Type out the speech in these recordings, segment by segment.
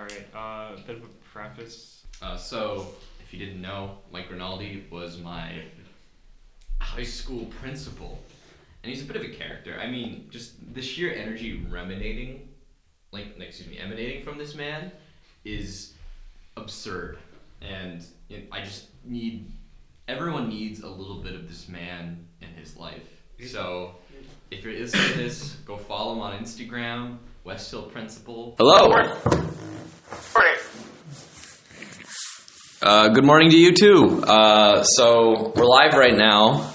Alright, a bit of a preface. So, if you didn't know, Mike Rinaldi was my high school principal. And he's a bit of a character. I mean, just the sheer energy emanating from this man is absurd. And everyone needs a little bit of this man in his life. So, if you're listening to this, go follow him on Instagram, West Hill Principal. Hello. Good morning to you too. So we're live right now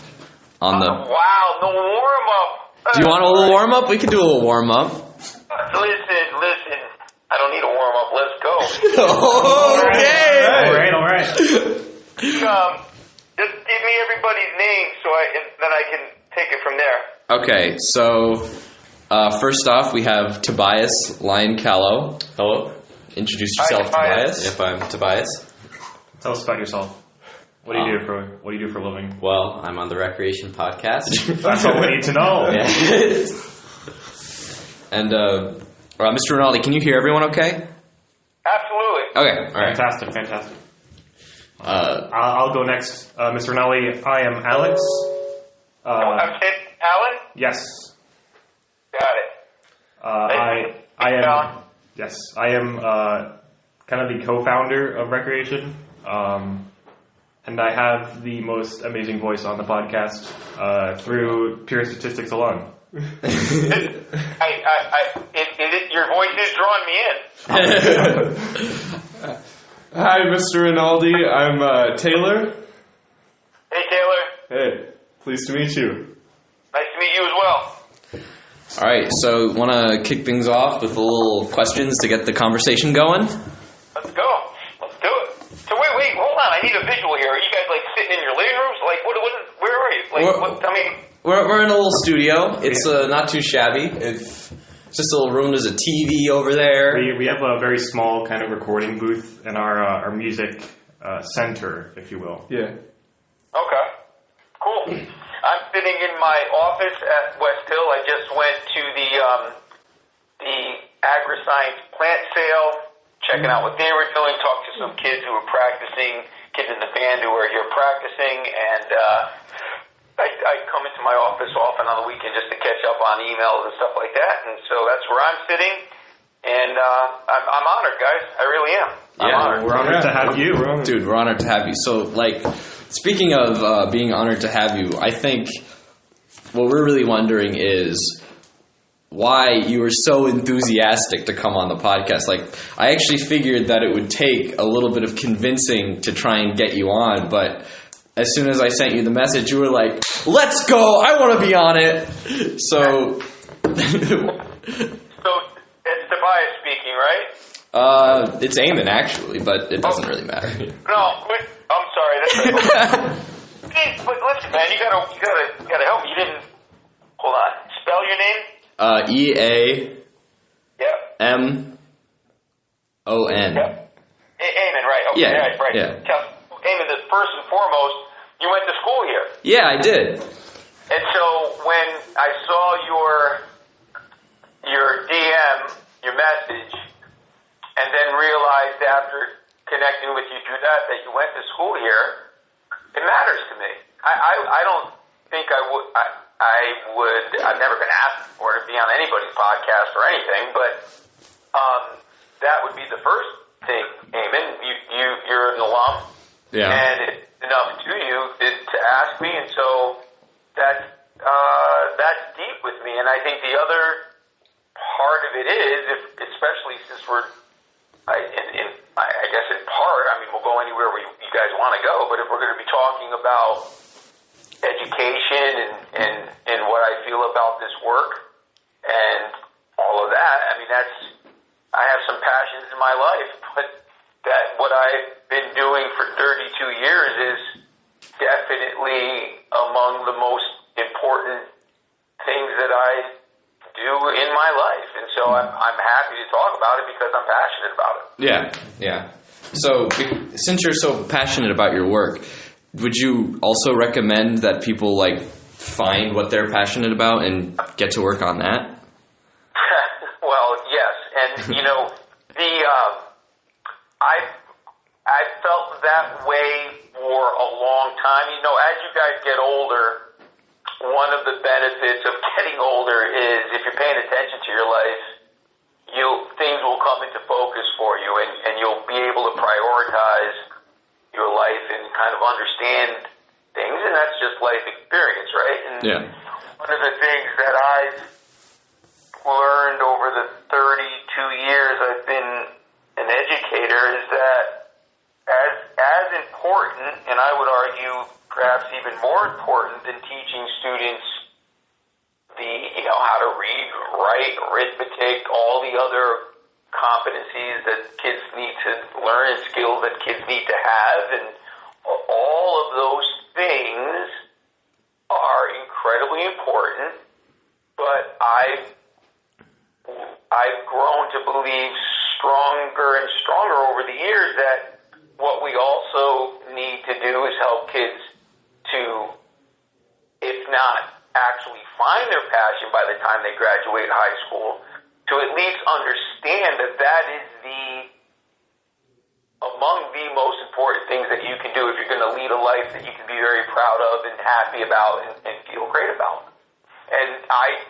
on the. Wow, no warm up. Do you want a little warm up? We can do a little warm up. Listen. I don't need a warm up. Let's go. Okay. All right. Just give me everybody's name then I can take it from there. Okay. So first off, we have Tobias Lion Callow. Hello. Introduce yourself, Hi, Tobias. Yep, I'm Tobias. Tell us about yourself. What do you do for a living? Well, I'm on the Recreation Podcast. That's what we need to know. And Mr. Rinaldi, can you hear everyone okay? Absolutely. Okay. All right. Fantastic. I'll go next. Mr. Rinaldi, I am Alex. I'm Alan? Yes. Got it. I am. Yes, I am kind of the co-founder of Recreation, and I have the most amazing voice on the podcast through pure statistics alone. Your voice is drawing me in. Hi, Mr. Rinaldi. I'm Taylor. Hey, Taylor. Hey, pleased to meet you. Nice to meet you as well. All right, so want to kick things off with a little questions to get the conversation going? Let's go. Let's do it. So wait, hold on. I need a visual here. Are you guys like sitting in your living rooms? Like, where are you? Tell me. We're in a little studio. It's not too shabby. It's just a little room. There's a TV over there. We have a very small kind of recording booth in our music center, if you will. Yeah. Okay. Cool. I'm sitting in my office at West Hill. I just went to the agri-science plant sale, checking out what they were doing, talked to some kids who were practicing, kids in the band who were here practicing, and I come into my office often on the weekend just to catch up on emails and stuff like that, and so that's where I'm sitting, and I'm honored, guys. I really am. I'm honored. We're honored to have you. Dude, we're honored to have you. So, speaking of being honored to have you, I think what we're really wondering is why you were so enthusiastic to come on the podcast. I actually figured that it would take a little bit of convincing to try and get you on, but as soon as I sent you the message, you were like, let's go, I want to be on it. So... So, it's Tobias speaking, right? It's Eamon, actually, but it doesn't really matter. No, I'm sorry. Hey, but listen, man, you gotta help me. You didn't. Hold on. Spell your name. E-A-M-O-N. Yep. Eamon, right? Okay, Yeah. Right. Yeah. Eamon, first and foremost, you went to school here. Yeah, I did. And so when I saw your DM, your message, and then realized after connecting with you through that you went to school here, it matters to me. I don't think I would. I've never been asked for to be on anybody's podcast or anything, but that would be the first thing, Eamon. You're an alum, and it's enough to you to ask me, and so that's deep with me. And I think the other part of it is, especially since we're I guess in part, we'll go anywhere you guys want to go, but if we're going to be talking about education and what I feel about this work and all of that, I have some passions in my life, but that what I've been doing for 32 years is definitely among the most important things that I do in my life, and so I'm happy to talk about it because I'm passionate about it. Yeah. So, since you're so passionate about your work, would you also recommend that people find what they're passionate about and get to work on that? Well, yes, and that way for a long time. You know, as you guys get older, one of the benefits of getting older is if you're paying attention to your life, things will come into focus for you, and you'll be able to prioritize your life and kind of understand things, and that's just life experience, right? And Yeah. one of the things that I've learned over the 32 years I've been an educator is that as important, and I would argue perhaps even more important than teaching students how to read, write, arithmetic, all the other competencies that kids need to learn and skills that kids need to have, and all of those things are incredibly important, but I've grown to believe stronger and stronger over the years that what we also need to do is help kids to, if not actually find their passion by the time they graduate high school, to at least understand that that is among the most important things that you can do if you're going to lead a life that you can be very proud of and happy about and feel great about. And I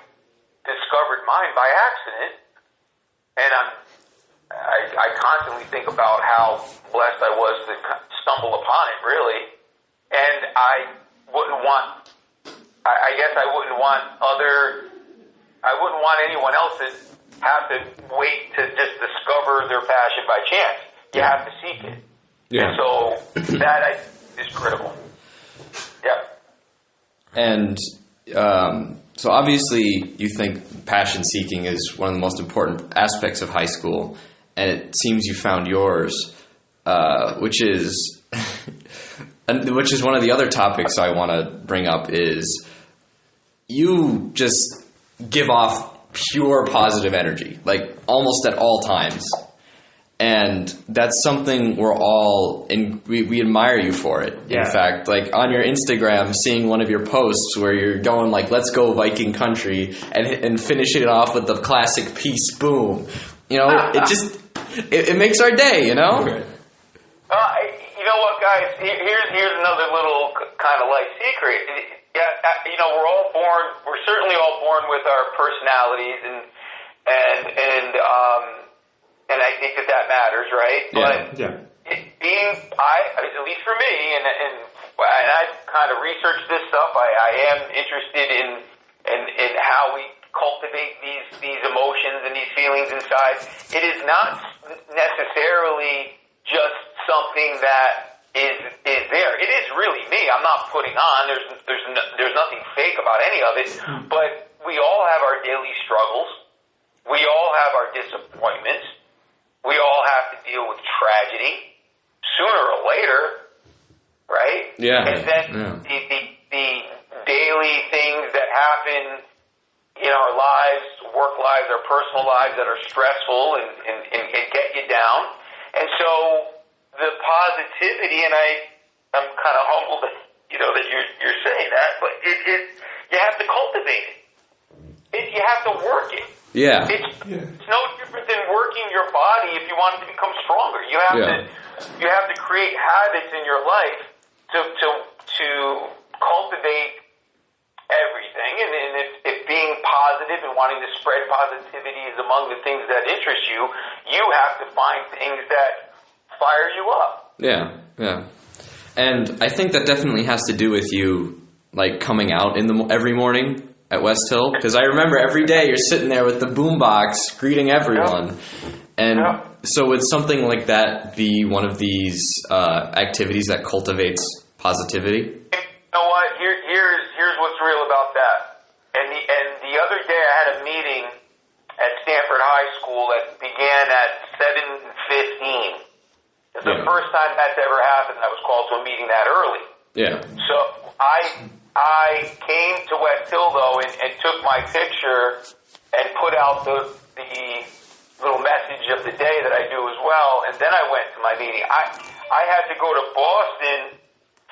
discovered mine by accident, and I constantly think about how blessed I was to stumble upon it, really. And I guess I wouldn't want anyone else to have to wait to just discover their passion by chance. You have to seek it. Yeah. And so that is critical. Yep. And so obviously you think passion seeking is one of the most important aspects of high school, and it seems you found yours, which is one of the other topics I want to bring up is you just give off pure positive energy, like almost at all times. And that's something we're all we admire you for it. Yeah. In fact, like on your Instagram, seeing one of your posts where you're going like, let's go Viking country, and finishing it off with the classic peace boom. You know, it makes our day, you know? You know what, guys? Here's another little kind of life secret. Yeah, we're certainly all born with our personalities, and I think that matters, right? Yeah. But Yeah. at least for me, and I've kind of researched this stuff. I am interested in how we cultivate these emotions and these feelings inside. It is not necessarily just something that is there. It is really me. I'm not putting on. There's nothing fake about any of it. But we all have our daily struggles. We all have our disappointments. We all have to deal with tragedy sooner or later, right? Yeah. And then the daily things that happen in our lives, work lives, our personal lives that are stressful and get you down. And so the positivity, and I'm kind of humbled that you're saying that, but you have to cultivate it. You have to work it. Yeah. It's no different than working your body if you want it to become stronger. You have to create habits in your life to cultivate everything. And if being positive and wanting to spread positivity is among the things that interest you, you have to find things that fire you up. Yeah. And I think that definitely has to do with you, like, coming out every morning at West Hill, because I remember every day you're sitting there with the boombox greeting everyone. And so would something like that be one of these activities that cultivates positivity? You know what? Here's what's real about that. And the other day I had a meeting at Stanford High School that began at 7:15. It's the first time that's ever happened. I was called to a meeting that early. Yeah. So I came to West Hill though and took my picture and put out the little message of the day that I do as well, and then I went to my meeting. I had to go to Boston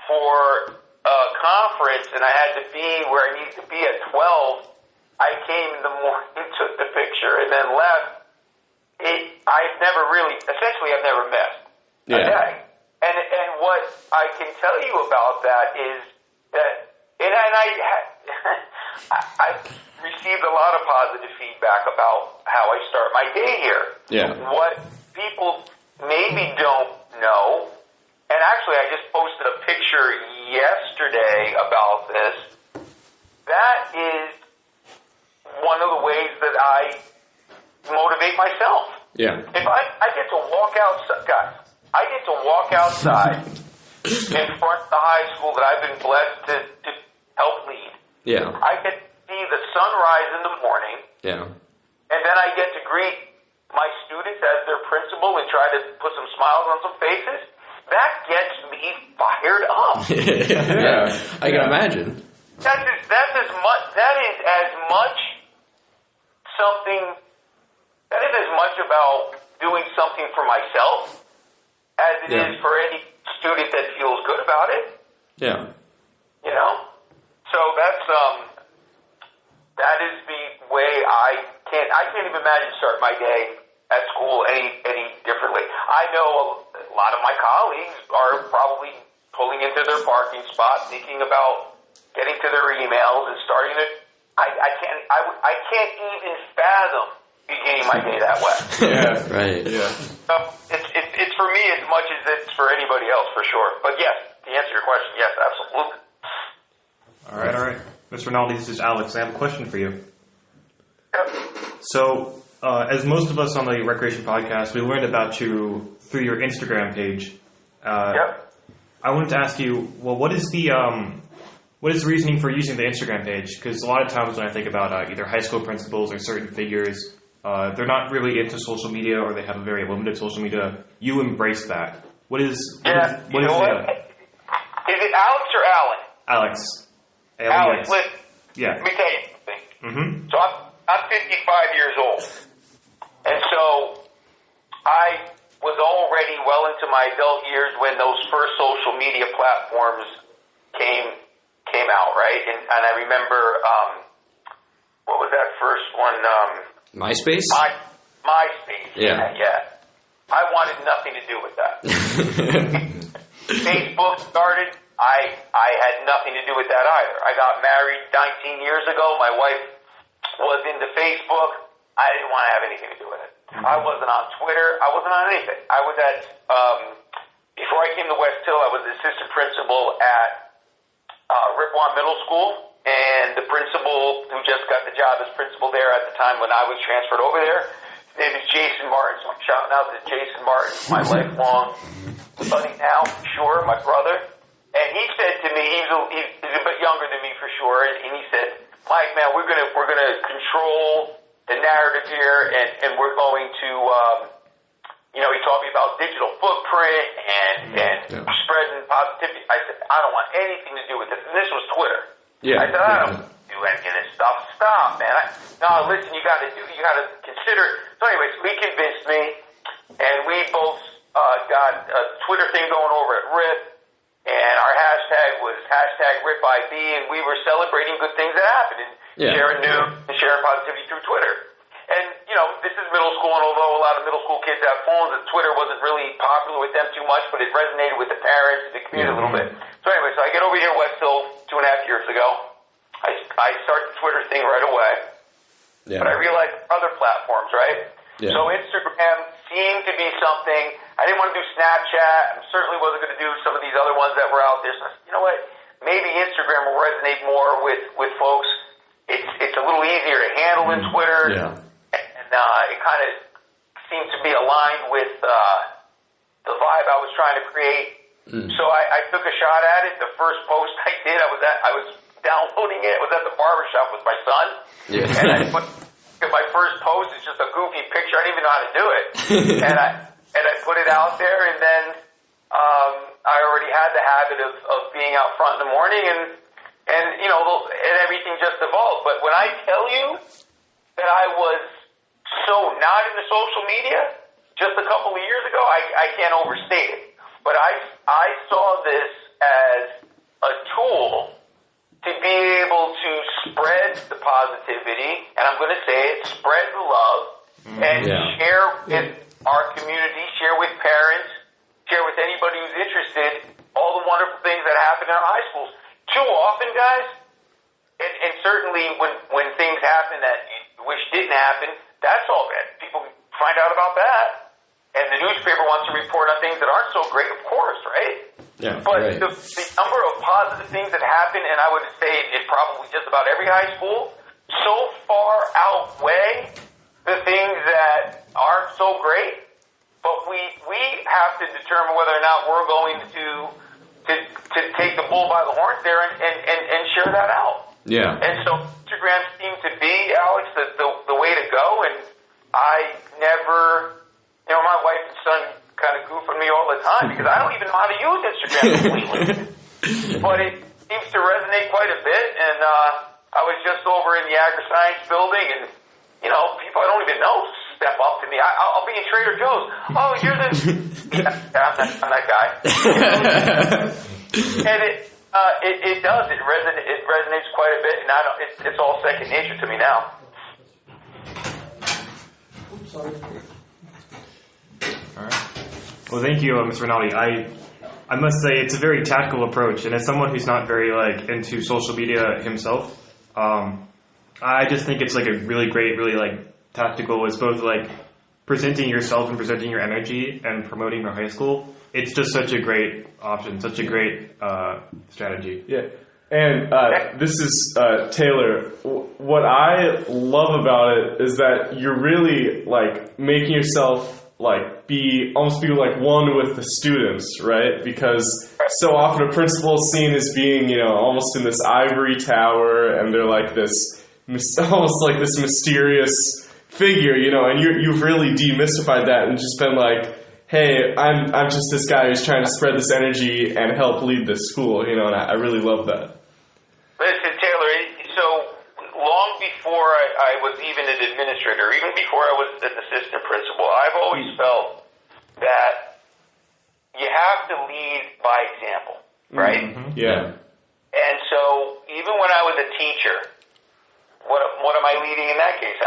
for a conference, and I had to be where I needed to be at 12. I came in the morning, took the picture, and then left. I've never missed a day. And what I can tell you about that is that, and I received a lot of positive feedback about how I start my day here. Yeah. What people maybe don't know, and actually I just posted a picture yesterday about this, that is one of the ways that I motivate myself. Yeah. If I get to walk outside, guys, I get to walk outside in front of the high school that I've been blessed to help lead. Yeah. I get to see the sunrise in the morning, Yeah. and then I get to greet my students as their principal and try to put some smiles on some faces. That gets me fired up. Yeah. I can imagine. That is as much something. That is as much about doing something for myself as it is for any student that feels good about it. Yeah. You know? So that is the way I can't even imagine starting my day at school any differently. I know a lot of my colleagues are probably pulling into their parking spot, thinking about getting to their emails and starting it. I can't even fathom beginning my day that way. Yeah. Right. Yeah. So it's for me as much as it's for anybody else, for sure. But yes, to answer your question, yes, absolutely. All right. Mr. Rinaldi, this is Alex. I have a question for you. Yep. So, as most of us on the Recreation Podcast, we learned about you through your Instagram page. Yep. I wanted to ask you, well, what is the reasoning for using the Instagram page? Because a lot of times when I think about either high school principals or certain figures, they're not really into social media or they have a very limited social media. You embrace that. What is Is it Alex or Alan? Alex. Alex, listen. Yeah. Let me tell you something. Mm-hmm. So I'm 55 years old, and so I was already well into my adult years when those first social media platforms came out, right? And I remember, what was that first one? MySpace? MySpace. Yeah. Yeah. I wanted nothing to do with that. Facebook started. I had nothing to do with that either. I got married 19 years ago. My wife was into Facebook. I didn't want to have anything to do with it. I wasn't on Twitter. I wasn't on anything. I was at, before I came to West Hill, I was the assistant principal at Ripon Middle School, and the principal who just got the job as principal there at the time when I was transferred over there, his name is Jason Martin, so I'm shouting out to Jason Martin, my lifelong buddy now, for sure, my brother. And he said to me, he's a bit younger than me for sure, and he said, Mike, man, we're gonna control the narrative here, and we're going to, he taught me about digital footprint and spreading positivity. I said, I don't want anything to do with this. And this was Twitter. Yeah. I said, I don't do any of this stuff. Stop, man. No, listen, you got to consider. So anyways, he convinced me, and we both got a Twitter thing going over at RIP, and our hashtag was #RipIB, and we were celebrating good things that happened and sharing news and sharing positivity through Twitter. And, this is middle school, and although a lot of middle school kids have phones, and Twitter wasn't really popular with them too much, but it resonated with the parents and the community a little bit. So anyway, I get over here at West Hill 2.5 years ago. I start the Twitter thing right away. Yeah. But I realized other platforms, right? Yeah. So Instagram seemed to be something. I didn't want to do Snapchat. I certainly wasn't going to do some of these other ones that were out there. So I said, you know what? Maybe Instagram will resonate more with folks. It's a little easier to handle than Twitter. Yeah. And it kind of seemed to be aligned with the vibe I was trying to create. So I took a shot at it. The first post I did, I was downloading it. I was at the barbershop with my son. Yeah. And I put my first post. It's just a goofy picture. I didn't even know how to do it. and I put it out there, and then I already had the habit of being out front in the morning, and everything just evolved. But when I tell you that I was so not into social media just a couple of years ago, I can't overstate it. But I saw this as a tool to be able to spread the positivity, and I'm going to say it, spread the love, and share with our community, share with parents, share with anybody who's interested all the wonderful things that happen in our high schools. Too often, guys, and certainly when things happen that you wish didn't happen, that's all bad. People find out about that. And the newspaper wants to report on things that aren't so great, of course, right? Yeah, But right. the number of positive things that happen, and I would say it probably just about every high school, so far outweigh the things that aren't so great. But we have to determine whether or not we're going to take the bull by the horns there and share that out. Yeah. And so Instagram seemed to be, Alex, the way to go. And I never, my wife and son kind of goof on me all the time because I don't even know how to use Instagram completely. But it seems to resonate quite a bit. And I was just over in the agri-science building, and people I don't even know step up to me. I'll be in Trader Joe's. Oh, you're the I'm that guy. And it does. It resonates quite a bit, and it's all second nature to me now. All right. Well, thank you, Mr. Rinaldi. I must say it's a very tactical approach, and as someone who's not very into social media himself, I just think it's a really great, really tactical. It's both presenting yourself and presenting your energy and promoting your high school. It's just such a great option, such a great strategy. Yeah. And this is Taylor. What I love about it is that you're really making yourself almost be one with the students, right? Because so often a principal is seen as being, almost in this ivory tower, and they're almost like this mysterious figure, and you've really demystified that and just been hey, I'm just this guy who's trying to spread this energy and help lead this school, and I really love that. Listen, Taylor, so long before I was even an administrator, even before I was an assistant principal, I've always felt that you have to lead by example, right? Mm-hmm. Yeah. And so even when I was a teacher, what am I leading in that case?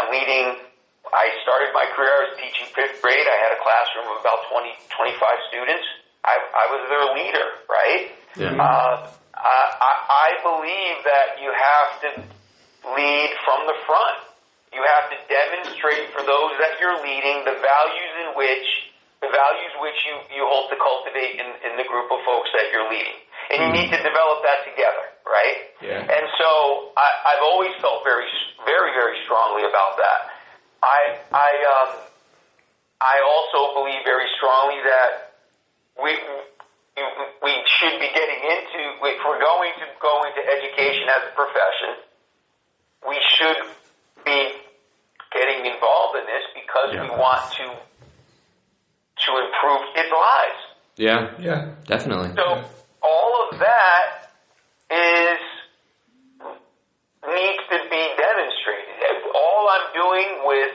I started my career, I was teaching 5th grade. I had a classroom of about 20, 25 students. I was their leader, right? Yeah. I believe that you have to lead from the front. You have to demonstrate for those that you're leading the values which you hope to cultivate in the group of folks that you're leading. And you need to develop that together, right? Yeah. And so I've always felt very, very, very strongly about that. I also believe very strongly that we should be getting into, if we're going to go into education as a profession, we should be getting involved in this because we want to improve kids' lives. Yeah, definitely. So all of that needs to be demonstrated. All I'm doing with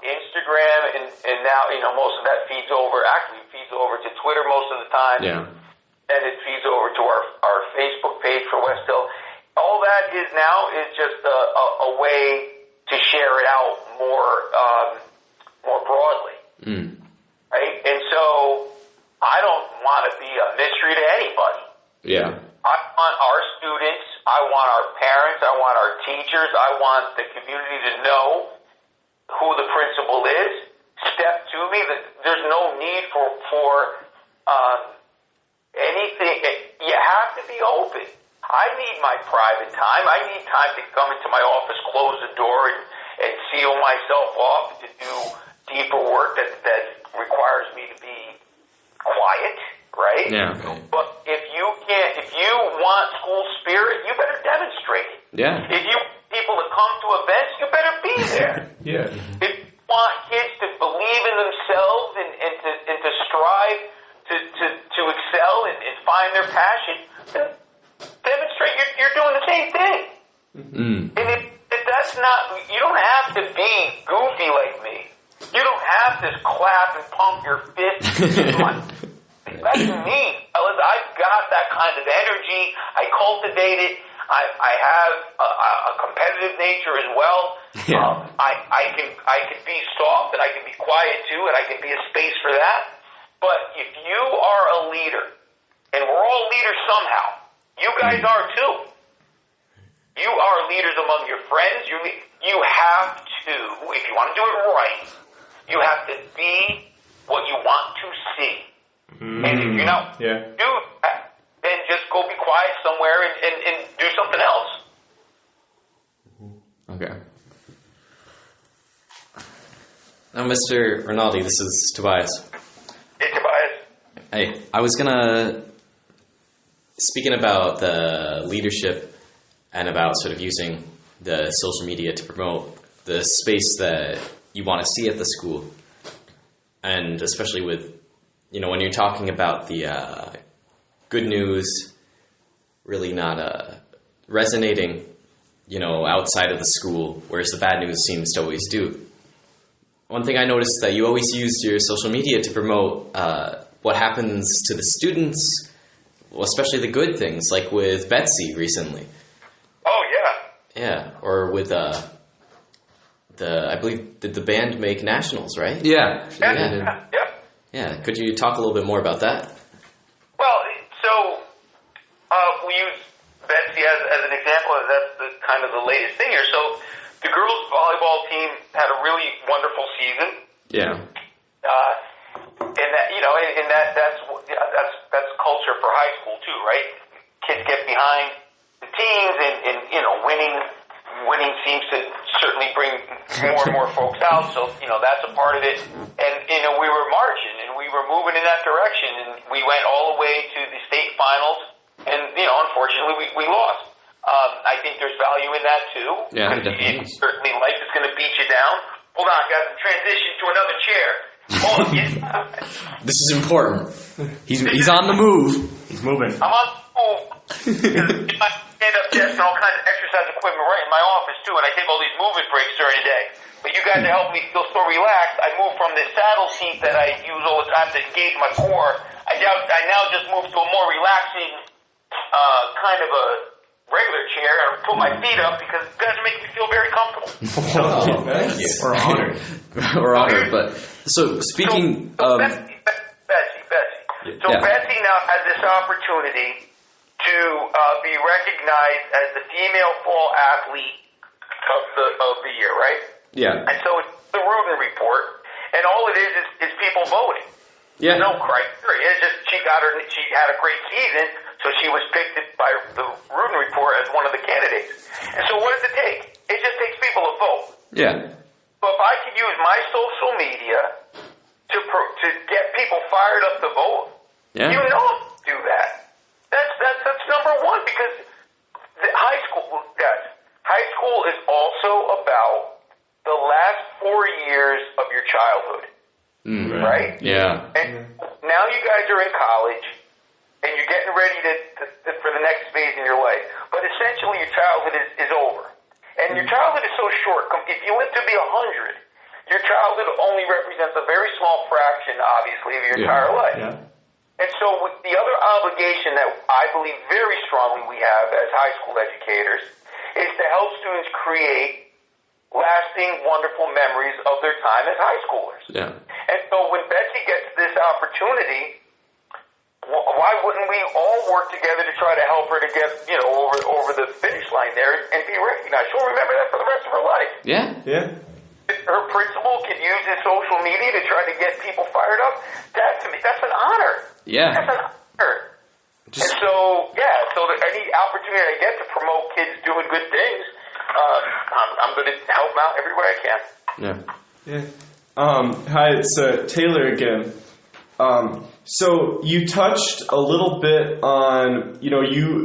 Instagram and now most of that feeds over to Twitter most of the time. Yeah. And it feeds over to our Facebook page for West Hill. All that is just a way to share it out more broadly. Mm. Right? And so I don't want to be a mystery to anybody. Yeah. I want our students, I want our parents, I want our teachers, I want the community to know who the principal is. Step to me. There's no need for anything. You have to be open. I need my private time. I need time to come into my office, close the door, and seal myself off to do deeper work that requires me to be quiet, right? Yeah. But if you want school spirit, you better demonstrate it. Yeah. If you want people to come to events, you better be there. Yeah. If you want kids to believe in themselves and to strive to excel and find their passion, then demonstrate you're doing the same thing. Mm. And if that's not, you don't have to be goofy like me. You don't have to clap and pump your fist. That's me, fellas. I've got that kind of energy. I cultivate it. I have a competitive nature as well. Yeah. I can be soft and I can be quiet too, and I can be a space for that. But if you are a leader, and we're all leaders somehow, you guys are too. You are leaders among your friends. You have to, if you want to do it right, you have to be what you want to see. And if you're not do that, then just go be quiet somewhere and do something else. Okay. Now, Mr. Rinaldi, this is Tobias. Hey, Tobias. Hey, I was gonna, speaking about the leadership and about sort of using the social media to promote the space that you want to see at the school, and especially with, when you're talking about the good news really not resonating, outside of the school, whereas the bad news seems to always do. One thing I noticed that you always used your social media to promote what happens to the students, well, especially the good things, like with Betsy recently. Oh, yeah. Yeah, or with I believe, did the band make nationals, right? Yeah. Yeah, could you talk a little bit more about that? Well, so we use Betsy as an example, as that's the kind of the latest thing here. So the girls volleyball team had a really wonderful season. Yeah. And that, that's culture for high school too, right? Kids get behind the teams, and winning seems to certainly bring more and more folks out. So that's a part of it. And we were marching and we were moving in that direction, and we went all the way to the state finals. And unfortunately, we lost. I think there's value in that too. Yeah, definitely. Certainly, life is going to beat you down. Hold on, guys. Transition to another chair. This is important. He's on the move. He's moving. I'm on the move. I stand up desk and all kinds of exercise equipment right in my office too, and I take all these movement breaks during the day. But you guys are helping me feel so relaxed. I moved from this saddle seat that I use all the time to engage my core. I now just moved to a more relaxing kind of a regular chair. I put my feet up because you guys are making me feel very comfortable. Oh, thank you. We're honored. We're honored. But so speaking of Betsy. So Betsy now has this opportunity to be recognized as the female fall athlete of the year, right? Yeah. And so it's the Rudin report, and all it is people voting. Yeah. There's no criteria. It's just she had a great season, so she was picked by the Rudin report as one of the candidates. And so what does it take? It just takes people to vote. Yeah. So if I could use my social media to get people fired up to vote, Yeah. Do that. That's number one, because the high school is also about the last 4 years of your childhood, right? Yeah. And now you guys are in college, and you're getting ready for the next phase in your life. But essentially, your childhood is over. And your childhood is so short. If you live to be 100, your childhood only represents a very small fraction, obviously, of your entire life. Yeah. And so the other obligation that I believe very strongly we have as high school educators is to help students create lasting, wonderful memories of their time as high schoolers. Yeah. And so when Betsy gets this opportunity, why wouldn't we all work together to try to help her to get, over the finish line there and be recognized? She'll remember that for the rest of her life. Yeah. Yeah. Her principal can use his social media to try to get people fired up. That, to me, that's an honor. Yeah. That's an honor. And so any opportunity I get to promote kids doing good things, I'm going to help them out every way I can. Yeah. Yeah. Hi, it's Taylor again. So you touched a little bit on,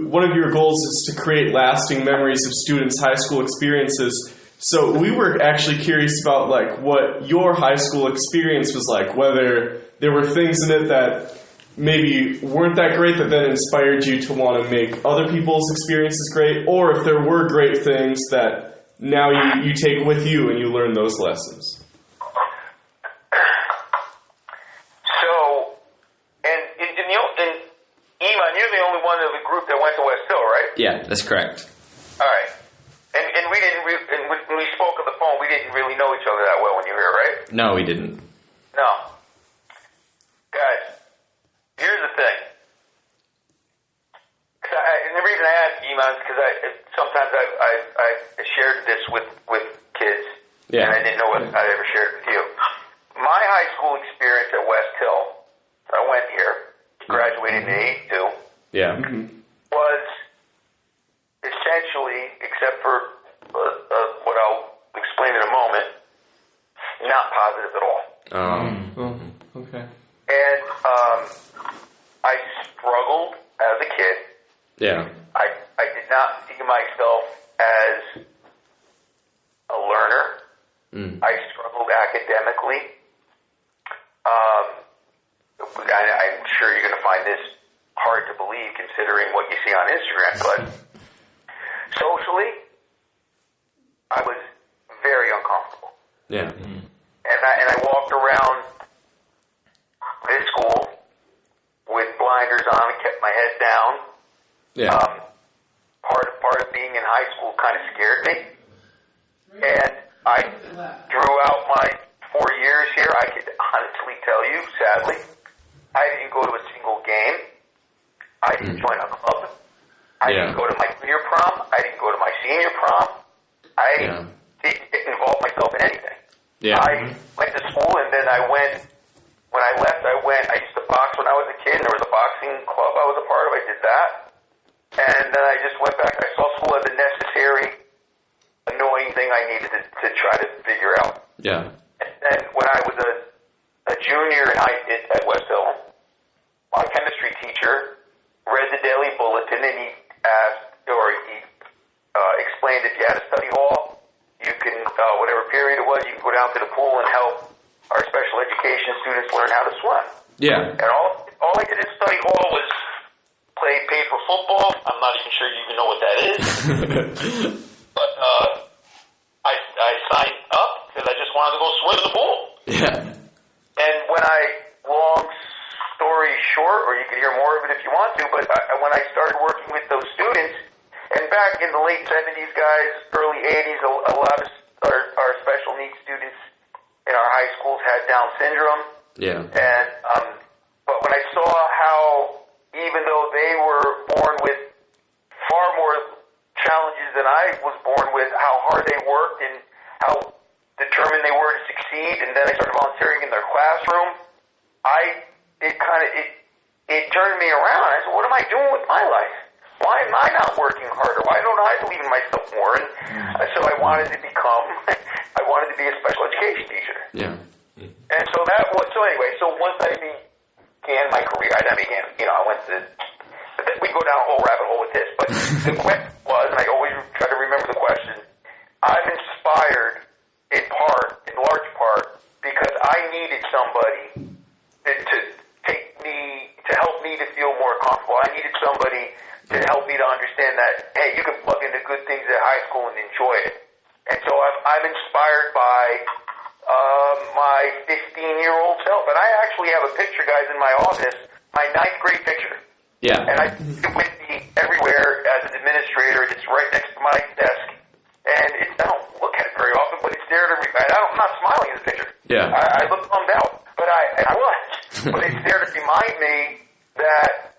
one of your goals is to create lasting memories of students' high school experiences. So we were actually curious about what your high school experience was like, whether there were things in it that maybe weren't that great that then inspired you to want to make other people's experiences great, or if there were great things that now you take with you and you learn those lessons. So, and Iman, you're the only one of the group that went to West Hill, right? Yeah, that's correct. All right. And we didn't when we spoke on the phone, we didn't really know each other that well when you were here, right? No, we didn't. No. Guys, Yeah. And I didn't know if I'd ever shared it with you. My high school experience at West Hill, I went here, graduated in '82, Yeah. was essentially, except for what I'll explain in a moment, not positive at all. Oh, okay. And I struggled as a kid. Yeah. I did not see myself as a learner. I struggled academically. I'm sure you're going to find this hard to believe considering what you see on Instagram, but socially, I was very uncomfortable. Yeah. And I walked around this school with blinders on and kept my head down. Yeah. Part of being in high school kind of scared me. And I, throughout my 4 years here, I could honestly tell you, sadly, I didn't go to a single game. I didn't join a club. I didn't go to my junior prom. I didn't go to my senior prom. I didn't involve myself in anything. Yeah. I went to school, and then when I left, I used to box when I was a kid, and there was a boxing club I was a part of. I did that. And then I just went back. I saw school as a necessary, annoying thing I needed to try to figure out. Yeah. And when I was a junior at West Hill, my chemistry teacher read the daily bulletin, and he explained if you had a study hall, you can, whatever period it was, you can go down to the pool and help our special education students learn how to swim. Yeah. And all I did in study hall was play paper football. I'm not even sure you even know what that is. But I signed up because I just wanted to go swim in the pool. Yeah. And long story short, or you can hear more of it if you want to, but when I started working with those students, and back in the late 70s, guys, early 80s, a lot of our special needs students in our high schools had Down syndrome. Yeah. And but when I saw how, even though they were born with far more challenges than I was born with, how hard they worked and how determined they were to succeed, and then I started volunteering in their classroom, it turned me around. I said, what am I doing with my life? Why am I not working harder? Why don't I believe in myself more? And so I wanted to be a special education teacher. Yeah. And so so once I began my career, I went to, we go down a whole rabbit hole with this, but the question was, and I always try to remember the question, I'm inspired in large part, because I needed somebody to help me to feel more comfortable. I needed somebody to help me to understand that, hey, you can plug into good things at high school and enjoy it. And so I'm inspired by my 15-year-old self. And I actually have a picture, guys, in my office, my 9th grade picture. Yeah. And I take it with me everywhere as an administrator. It's right next to my desk. And I don't look at it very often, but it's there to I'm not smiling in the picture. Yeah. I look bummed out, but I was. But it's there to remind me that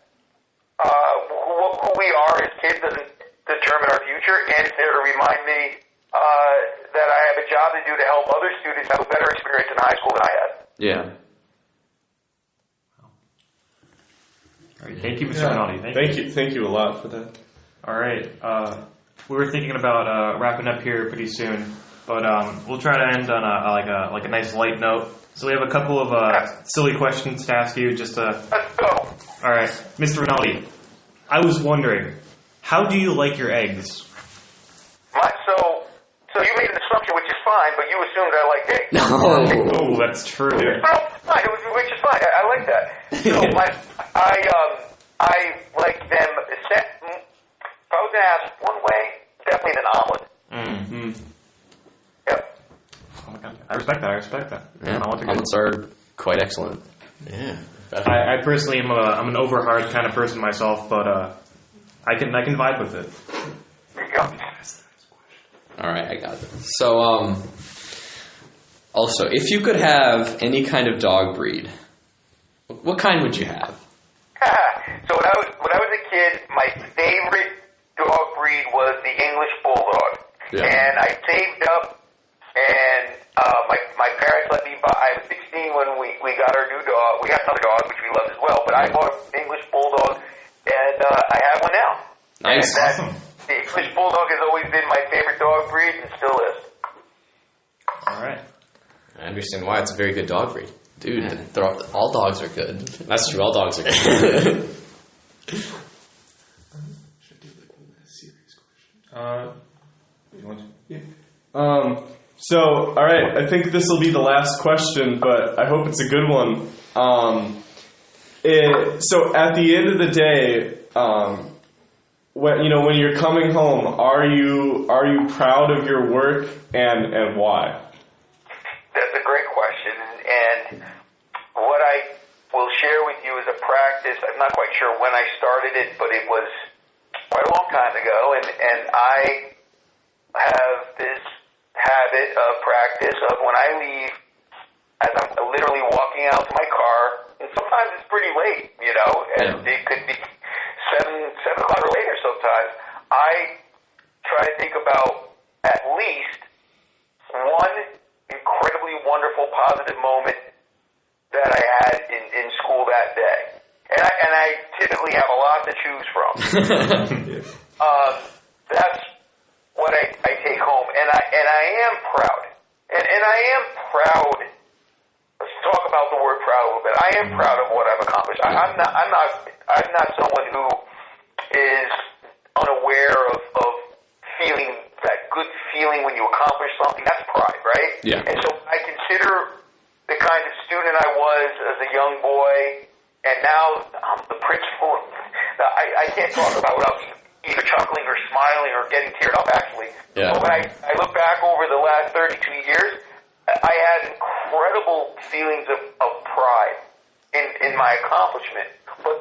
who we are as kids doesn't determine our future, and it's there to remind me that I have a job to do to help other students have a better experience in high school than I had. Yeah. All right, thank you, Mr. Rinaldi. Thank you a lot for that. All right, we were thinking about wrapping up here pretty soon, but we'll try to end on a nice light note. So we have a couple of silly questions to ask you. Let's go. All right, Mr. Rinaldi, I was wondering, how do you like your eggs? So you made an assumption, which is fine, but you assumed I liked eggs. No. Oh, that's true. Well, fine, which is fine. I like that. So I like them. If I was going to ask one way, definitely an omelet. Mm-hmm. Yep. Oh my God, I respect that. Yeah. Omelets are quite excellent. Yeah. I personally am I'm an overhard kind of person myself, but I can vibe with it. There you go. All right, I got it. So, also, if you could have any kind of dog breed, what kind would you have? So when I was a kid, my favorite dog breed was the English Bulldog. Yeah. And I saved up and my parents let me buy. I was 16 when we got our new dog. We got another dog, which we love as well, but I bought an English Bulldog, and I have one now. Nice. Awesome. The English Bulldog has always been my favorite dog breed and still is. All right. I understand why. It's a very good dog breed. Dude, all dogs are good. That's true. All dogs are good. You want to? Yeah. So, all right, I think this will be the last question, but I hope it's a good one. So, at the end of the day, when you're coming home, are you proud of your work, and why? That's a great question, and what I will share with you is a practice. I'm not quite sure when I started it, but it was quite a long time ago, and I have this habit of practice of when I leave, as I'm literally walking out to my car, and sometimes it's pretty late, and it could be 7 o'clock or later sometimes, I try to think about at least one incredibly wonderful positive moment that I had in school that day. And I typically have a lot to choose from. That's what I take home, and I am proud. And I am proud. Let's talk about the word proud a little bit. I am proud of what I've accomplished. I'm not someone who is unaware of feeling that good feeling when you accomplish something. That's pride, right? Yeah. And so I consider the kind of student I was as a young boy, and now I'm the principal. I can't talk about without either chuckling or smiling or getting teared up, actually. Yeah. But when I look back over the last 32 years, I had incredible feelings of pride in my accomplishment. But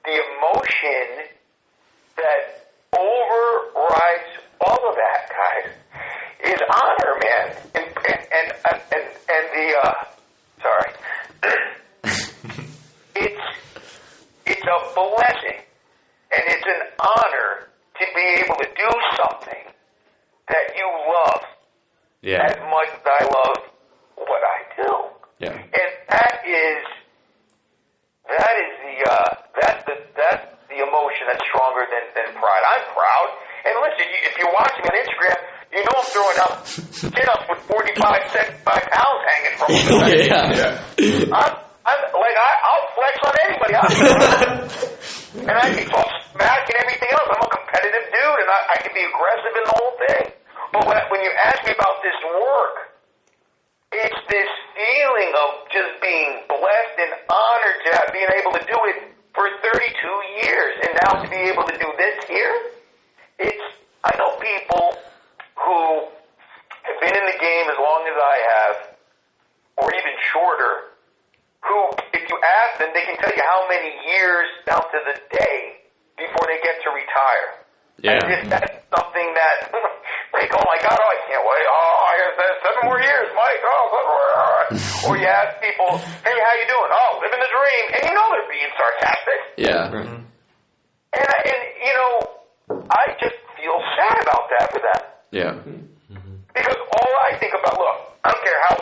the emotion that overrides all of that, guys, is honor, man. And the sorry, it's a blessing, and it's an honor to be able to do something that you love as much as I love what I do. Yeah. And that's the emotion that's stronger than pride. I'm proud. And listen, if you're watching on Instagram, you know I'm throwing up sit-ups with 45, 75 pounds hanging from them. I'll flex on anybody. And I can talk smack and everything else. I'm a competitive dude, and I can be aggressive in the whole thing. But when you ask me about this work, it's this feeling of just being blessed and honored to being able to do it for 32 years. And now to be able to do this here, I know people who have been in the game as long as I have, or even shorter, who, if you ask them, they can tell you how many years down to the day before they get to retire. Yeah. And if that's something that, like, oh my God, I can't wait. Oh, I have 7 more years, Mike. Oh, or you ask people, hey, how you doing? Oh, living the dream. And you know they're being sarcastic. Yeah. And I just feel sad about that for them. Yeah. Because all I think about, look, I don't care how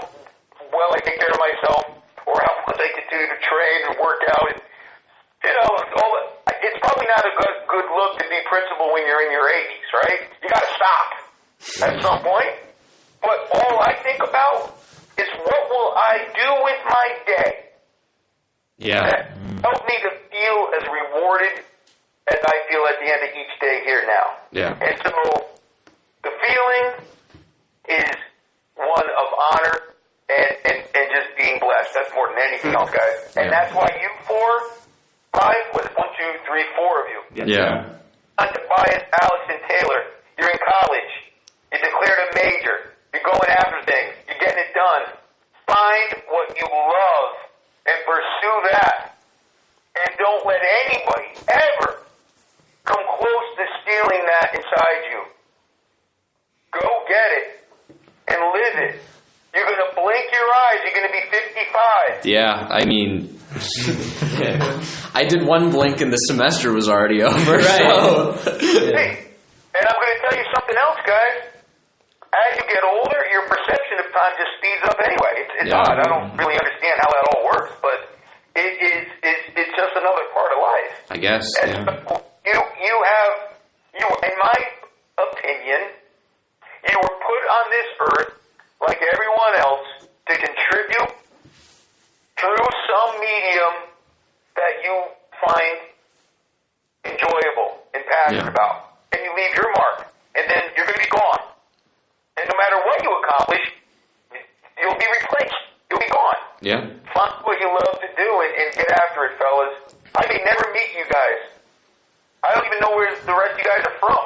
well I take care of myself or how much I continue to train and work out. And, it's probably not a good look to be principal when you're in your 80s, right? You got to stop at some point. But all I think about is what will I do with my day that help me to feel as rewarded as I feel at the end of each day here now. Yeah. And so the feeling is one of honor and just being blessed. That's more than anything else, guys. And that's why you 5, 1, 2, 3, 4 of you. Yeah. Tobias, Alex, and Taylor. You're in college. You declared a major. You're going after things. You're getting it done. Find what you love and pursue that. And don't let anybody ever come close to stealing that inside you. Go get it and live it. You're going to blink your eyes. You're going to be 55. Yeah, I mean, I did one blink and the semester was already over. Right. So. Hey, and I'm going to tell you something else, guys. as you get older, your perception of time just speeds up anyway. It's odd. I don't really understand how that all works, but it's just another part of life. I guess. And Yeah. you, in my opinion, you were put on this earth like everyone else to contribute through some medium that you find enjoyable and passionate about. And you leave your mark. And then you're going to be gone. And no matter what you accomplish, you'll be replaced. You'll be gone. Yeah. Find what you love to do and get after it, fellas. I may never meet you guys. I don't even know where the rest of you guys are from.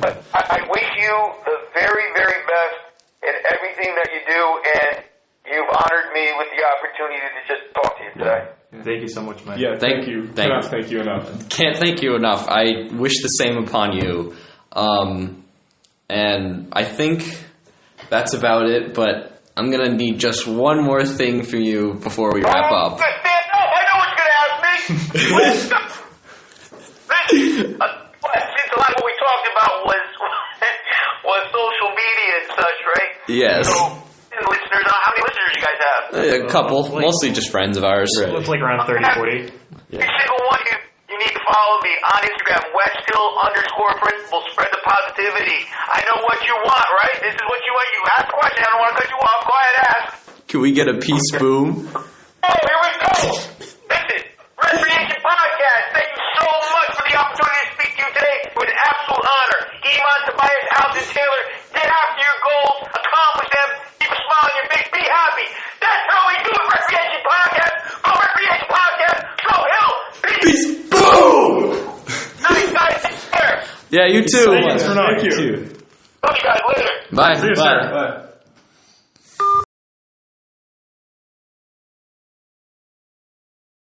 But I wish you the very, very best in everything that you do, and you've honored me with the opportunity to just talk to you today. Thank you so much, man. Yeah, thank you. thank Cannot you. thank you enough. Can't thank you enough. I wish the same upon you. And I think that's about it, but I'm going to need just one more thing from you before we wrap up. Stand up! I know what you're going to ask me! Since a lot of what we talked about was social media and such, right? Yes. So, listeners, how many listeners you guys have? A couple, mostly just friends of ours. Looks like around 30, 40. Every single one of you need to follow me on Instagram, Westhill_principal. Spread the positivity. I know what you want, right? This is what you want. You ask a question. I don't want to cut you off. Go ahead, ask. Can we get a peace boom? Oh, here we go. Listen, Recreation Podcast. Thank you so much for the opportunity to speak to you today. It was an absolute honor. Iman, Tobias, Alton, Taylor, get after your goals, accomplish them, keep a smile on your face, be happy. That's how we do it, Recreation Podcast. Go Recreation Podcast. Go Hill. Peace. Boom! Nice, guys. Take care. Yeah, you too. Thanks, Rinaldi. Thank you. Love you guys later. Bye. See you, Bye. sir. Bye.